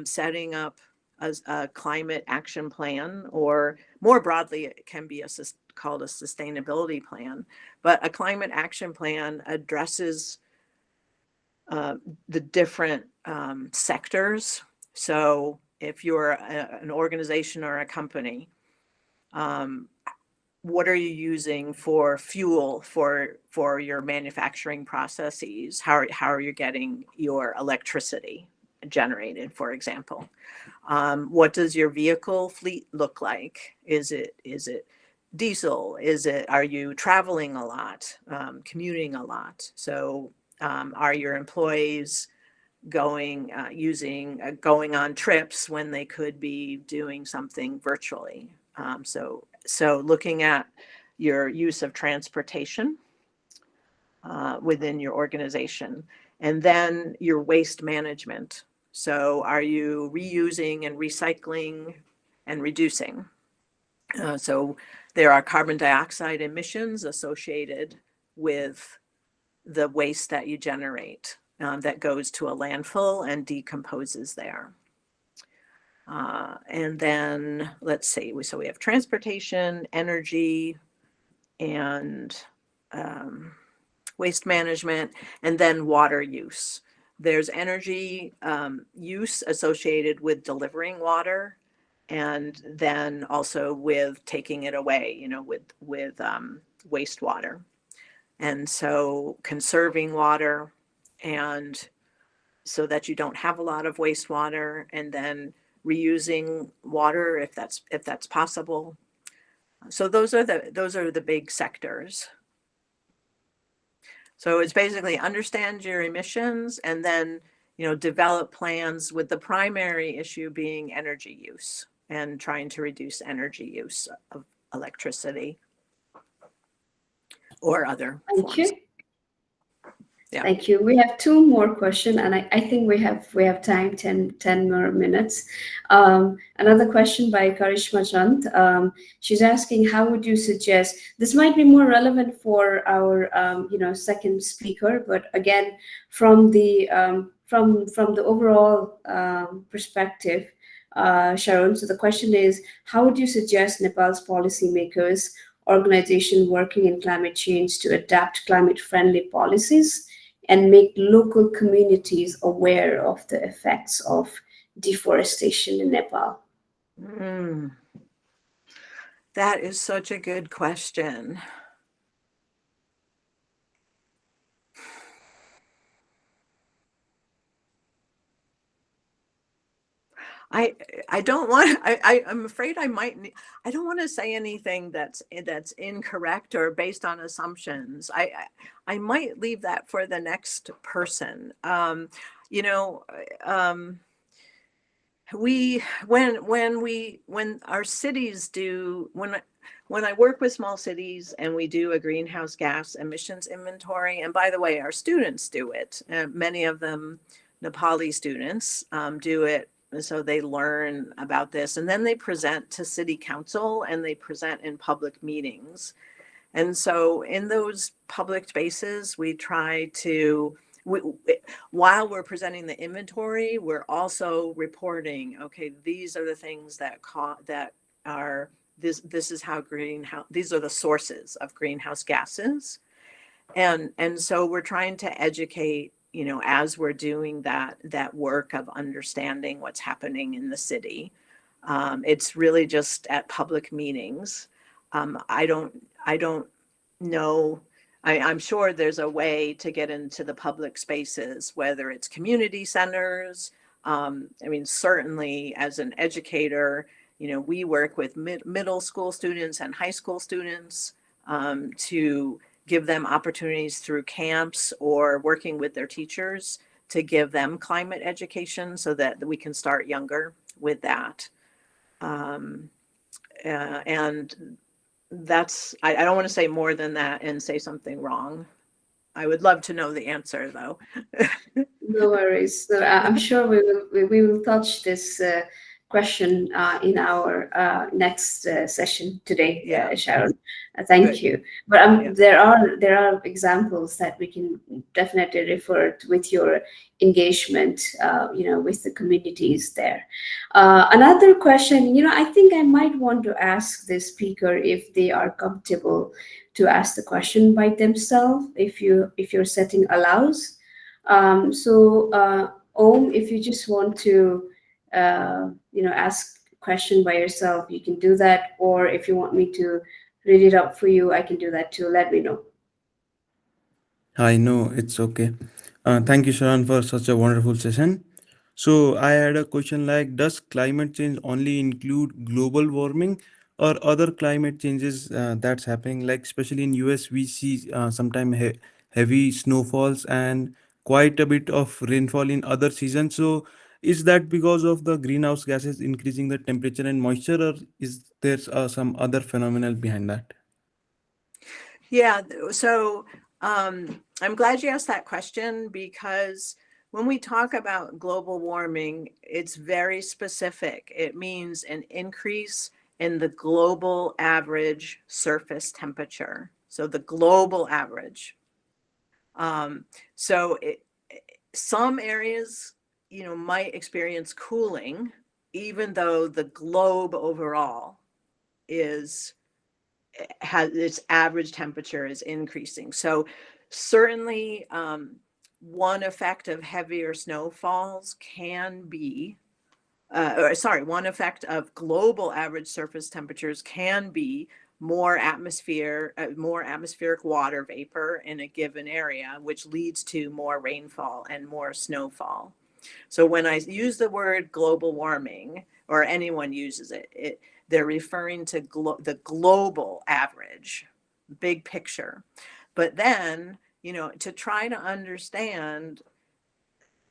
setting up a climate action plan, or more broadly, it can be called a sustainability plan. But a climate action plan addresses the different sectors. So if you're an organization or a company, what are you using for fuel for your manufacturing processes? How are you getting your electricity generated, for example? What does your vehicle fleet look like? Is it diesel? Are you traveling a lot, commuting a lot? So are your employees going on trips when they could be doing something virtually? So looking at your use of transportation within your organization, and then your waste management. So are you reusing and recycling and reducing? So there are carbon dioxide emissions associated with the waste that you generate that goes to a landfill and decomposes there. And then let's see, so we have transportation, energy, and waste management, and then water use. There's energy use associated with delivering water, and then also with taking it away, with wastewater. And so conserving water, and so that you don't have a lot of wastewater, and then reusing water if that's possible. So those are the big sectors. So it's basically understand your emissions, and then develop plans, with the primary issue being energy use and trying to reduce energy use of electricity or other Thank forms. you. Yeah. Thank you. We have two more questions, and I think we have time, 10 more minutes. Another question by Karishma Chand. She's asking, how would you suggest, this might be more relevant for our second speaker, but again, from the overall perspective, Sharon. So the question is, how would you suggest Nepal's policymakers, organization working in climate change to adapt climate-friendly policies and make local communities aware of the effects of deforestation in Nepal? Mm, that is such a good question. I don't want I'm afraid I don't want to say anything that's incorrect or based on assumptions. I might leave that for the next person. You know, we when our cities do when I work with small cities and we do a greenhouse gas emissions inventory, and by the way, our students do it. Many of them, Nepali students, do it, so they learn about this, and then they present to city council and they present in public meetings. And so in those public spaces, we try to, we, while we're presenting the inventory, we're also reporting, okay, these are the things that are, this is how these are the sources of greenhouse gases. And so we're trying to educate, as we're doing that work of understanding what's happening in the city. It's really just at public meetings. I don't know. I'm sure there's a way to get into the public spaces, whether it's community centers. I mean, certainly as an educator, we work with middle school students and high school students, to give them opportunities through camps or working with their teachers to give them climate education so that we can start younger with that. Um, and I don't want to say more than that and say something wrong. I would love to know the answer though. No worries. So I'm sure we will touch this question in our next session today, Yeah, Sharon. Thank good. you. But Yeah. there are examples that we can definitely refer to with your engagement, with the communities there. Another question, I think I might want to ask the speaker if they are comfortable to ask the question by themselves, if your setting allows. Om, if you just want to, ask question by yourself, you can do that. Or if you want me to read it out for you, I can do that too. Let me know. I know it's okay. Thank you, Sharon, for such a wonderful session. So, I had a question like, does climate change only include global warming or other climate changes that's happening? Like, especially in US, we see sometimes heavy snowfalls and quite a bit of rainfall in other seasons. So, is that because of the greenhouse gases increasing the temperature and moisture, or is there some other phenomenal behind that? Yeah. So I'm glad you asked that question because when we talk about global warming, it's very specific. It means an increase in the global average surface temperature. So the global average. Um, so some areas, might experience cooling, even though the globe overall is has its average temperature is increasing. So certainly, one effect of heavier snowfalls can be, one effect of global average surface temperatures can be more atmospheric water vapor in a given area, which leads to more rainfall and more snowfall. So when I use the word global warming, or anyone uses it, they're referring to the global average, big picture. But then, to try to understand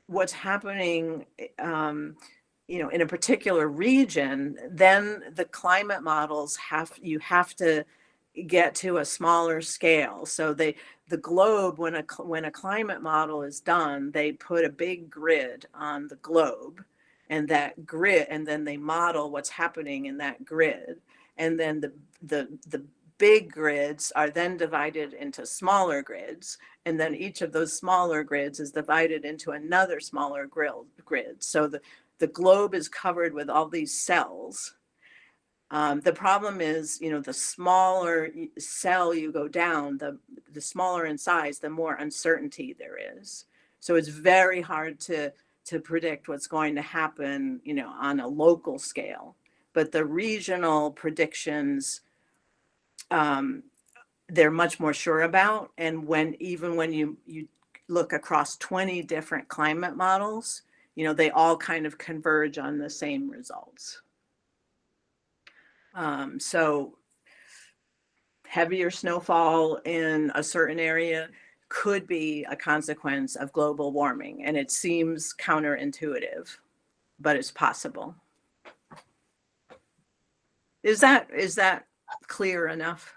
what's happening, in a particular region, then the climate models you have to get to a smaller scale. So the globe, when a climate model is done, they put a big grid on the globe, and that grid, and then they model what's happening in that grid, and then the big grids are then divided into smaller grids, and then each of those smaller grids is divided into another smaller grid. So the globe is covered with all these cells. The problem is, the smaller cell you go down, the smaller in size, the more uncertainty there is. So it's very hard to predict what's going to happen, on a local scale. But the regional predictions, they're much more sure about. And even when you look across 20 different climate models, they all kind of converge on the same results. So heavier snowfall in a certain area could be a consequence of global warming, and it seems counterintuitive, but it's possible. Is that clear enough?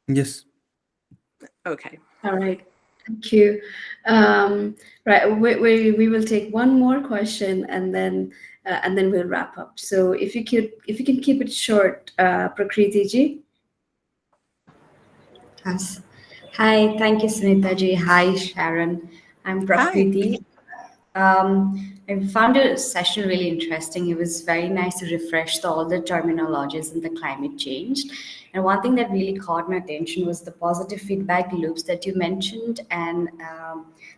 Yes. Okay. All right. Thank you. Right. We will take one more question and then we'll wrap up. So if you can keep it short, Prakriti ji. Yes. Hi, thank you, Sunita ji. Hi, Sharon. I'm Prakriti. I found the session really interesting. It was very nice to refresh all the terminologies in the climate change. And one thing that really caught my attention was the positive feedback loops that you mentioned, and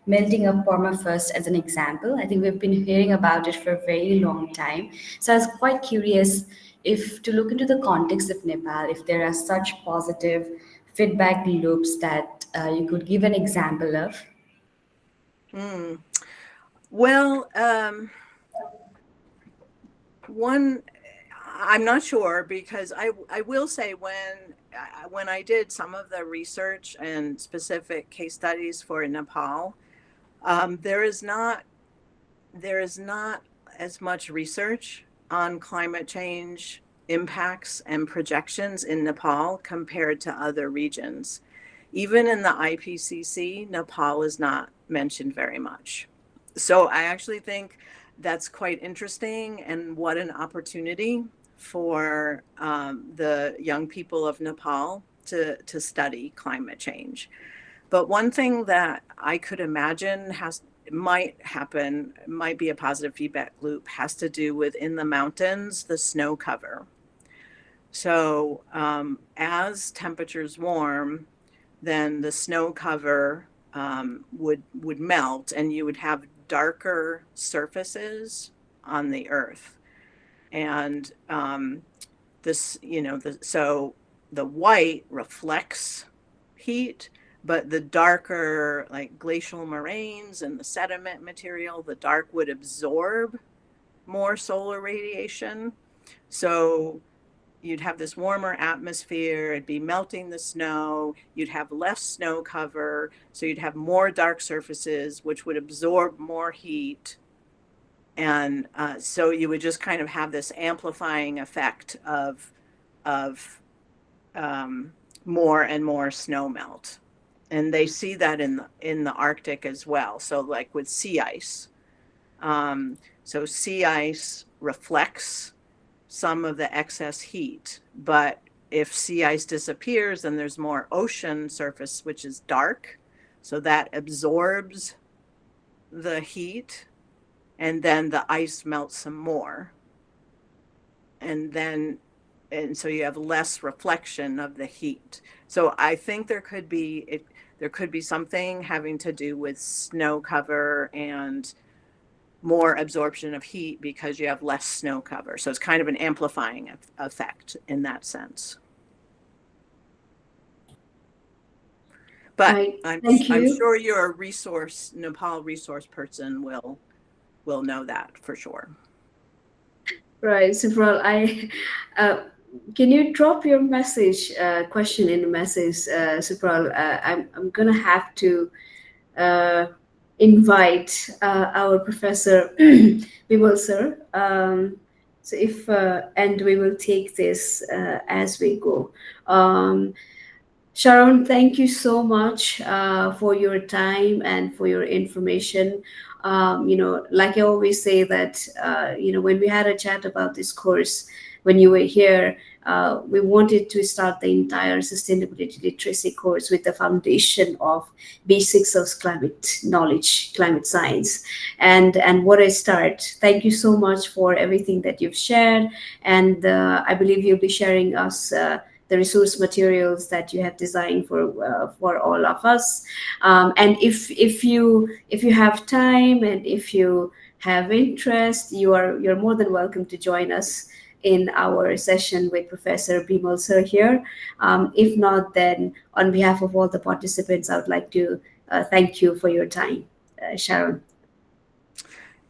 melting of permafrost as an example. I think we've been hearing about it for a very long time. So I was quite curious if to look into the context of Nepal, if there are such positive feedback loops that you could give an example of. Well, one, I'm not sure, because I will say when I did some of the research and specific case studies for Nepal, there is not as much research on climate change impacts and projections in Nepal compared to other regions. Even in the IPCC, Nepal is not mentioned very much. So I actually think that's quite interesting, and what an opportunity for the young people of Nepal to study climate change. But one thing that I could imagine might be a positive feedback loop, has to do with, in the mountains, the snow cover. So as temperatures warm, then the snow cover would melt, and you would have darker surfaces on the earth. And so the white reflects heat, but the darker, like glacial moraines and the sediment material, the dark would absorb more solar radiation. So you'd have this warmer atmosphere, it'd be melting the snow, you'd have less snow cover, so you'd have more dark surfaces, which would absorb more heat. And so you would just kind of have this amplifying effect of more and more snow melt. And they see that in the Arctic as well. So like with sea ice. So sea ice reflects some of the excess heat, but if sea ice disappears, then there's more ocean surface, which is dark. So that absorbs the heat, and then the ice melts some more. And so you have less reflection of the heat. So I think there could be something having to do with snow cover and more absorption of heat because you have less snow cover. So it's kind of an amplifying effect in that sense. But I'm sure your Nepal resource person will know that for sure. Right, Subral, can you drop your message question in the message, Subral? I'm gonna have to invite our Professor Bimal sir So if and we will take this as we go. Sharon, thank you so much for your time and for your information. Like I always say that, when we had a chat about this course, when you were here, we wanted to start the entire sustainability literacy course with the foundation of basics of climate knowledge, climate science, and what a start. Thank you so much for everything that you've shared, and I believe you'll be sharing us. The resource materials that you have designed for all of us, and if you have time and if you have interest, you're more than welcome to join us in our session with Professor Bimal sir here. If not, then on behalf of all the participants, I would like to thank you for your time, Sharon.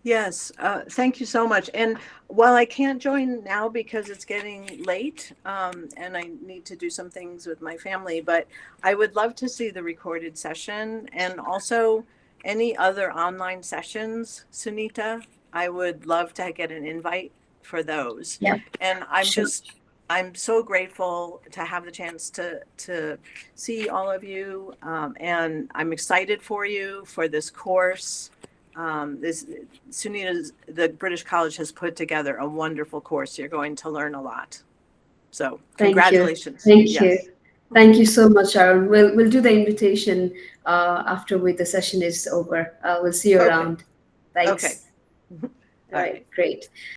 Yes, thank you so much. And while I can't join now because it's getting late, and I need to do some things with my family, but I would love to see the recorded session and also any other online sessions, Sunita. I would love to get an invite for those. Yeah, And sure. I'm so grateful to have the chance to see all of you, and I'm excited for you for this course. This the British College has put together a wonderful course. You're going to learn a lot. So Thank you. congratulations. Thank you. Yes. Thank you so much, Sharon. We'll do the invitation after the session is over. We'll see you Okay. around. Thanks. Okay. All right, great.